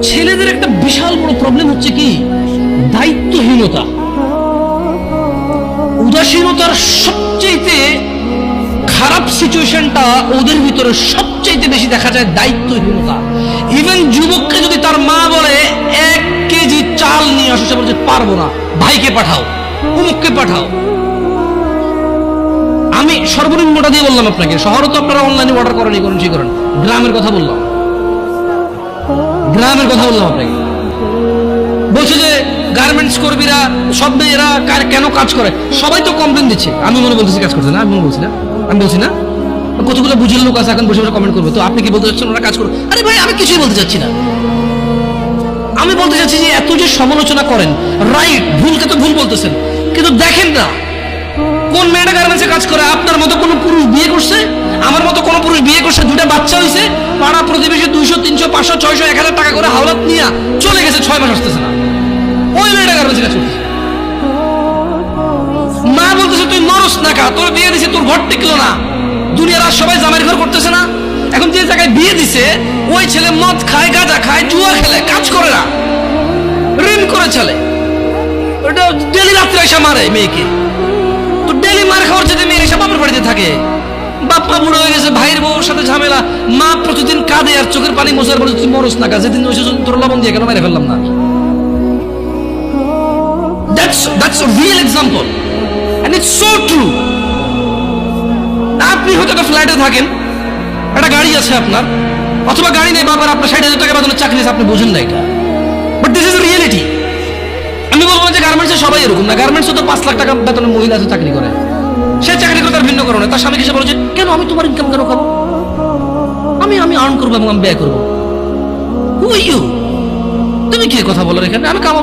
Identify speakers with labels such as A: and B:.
A: ছেলেদের একটা বিশাল বড় প্রবলেম হচ্ছে কি, দায়িত্বহীনতা। উদাসীনতার সবচেয়ে খারাপ সিচুয়েশনটা ওদের ভিতরে সবচেয়ে বেশি দেখা যায় দায়িত্বহীনতা। ইভেন যুবককে যদি তার মা বলে 1 কেজি চাল নিয়ে আসো, সে বলছে পারবো না, ভাইকে পাঠাও, অমুককে পাঠাও। আমি সর্বনিম্নটা দিয়ে বললাম আপনাকে, শহরে তো আপনারা অনলাইনে অর্ডার করেন, এই করেন সেই করেন, গ্রামের কথা বললাম, গ্রামের কথা বললাম আপনাকে। বলছে যে গার্মেন্টস কর্মীরা সব মেয়েরা কেন কাজ করে, সবাই তো কমপ্লেন দিচ্ছে। আমি মনে বলতেছি কাজ করছে না, আমি মনে বলছি না, আমি বলছি না। কতগুলো বুঝের লোক আছে এখন বসে বসে কমেন্ট করবে, তো আপনি কি বলতে চাচ্ছেন ওরা কাজ করবে? আরে ভাই, আমি কিছুই বলতে চাচ্ছি না। আমি বলতে চাচ্ছি যে এত যে সমালোচনা করেন, রাইট, ভুলকে তো ভুল বলতেছেন, কিন্তু দেখেন না কোন মেয়েটা গার্মেন্টসে কাজ করে। আপনার মতো কোনো পুরুষ বিয়ে করছে, আমার মতো কোনো পুরুষ বিয়ে করছে, 2টা বাচ্চা হয়েছে, পাড়া প্রতিবেশী 200 300 500 600 1000 টাকা করে হাওলাত নিয়ে চলে গেছে, 6 মাস আসতেছে না। ওই মেয়েটা গার্মেন্টসে কাজ করছে। মা বলতেছে তুই নরস না কা, তোর বিয়ে দিছে, তোর ঘর টিকলো না, দুনিয়ার আর সবাই জামাইয়ের ঘর করতেছে না। এখন যে জায়গায় বিয়ে দিছে ওই ছেলে মদ খায়, গাঁজা খায়, জুয়া খেলে, কাজ করে না, ঋণ করে চলে, ওটা ডেলি রাত্রে এসে মারে মেয়েকে। তো ডেলি মার খাওয়ার যদি মেয়ে এসে বাপের বাড়িতে থাকে, বাপ মা বুড়ো হয়ে গেছে, ভাইয়ের বউর সাথে ঝামেলা, মা প্রতিদিন কাঁদে আর চোখের পানি মোছার পরে তুই মরস না কা, যেদিন ওই তোর লবণ দিয়ে কেন মেরে ফেললাম না। That's a real example and it's so true. আপনি হয়তো একটা ফ্ল্যাটে থাকেন, একটা গাড়ি আছে আপনার, অথবা গাড়ি নেই, বাবার আপনার 60,000 টাকা বেতনের চাকরি আছে, আপনি বুঝেন না এটা, বাট দিস ইজ রিয়েলিটি। আমি বলবো যে গার্মেন্টসে সবাই এরকম না, গার্মেন্টসে তো 5 লাখ টাকা বেতনের মহিলা আছে চাকরি করে, সে চাকরি করে তার ভিন্ন কারণে, তার স্বামীকে সে বলেছে কেন আমি তোমার ইনকাম কেন খাবো, আমি আর্ন করবো এবং আমি ব্যয় করবো। হু আর ইউ, তুমি কি কথা বলার এখানে, আমি কামাবো।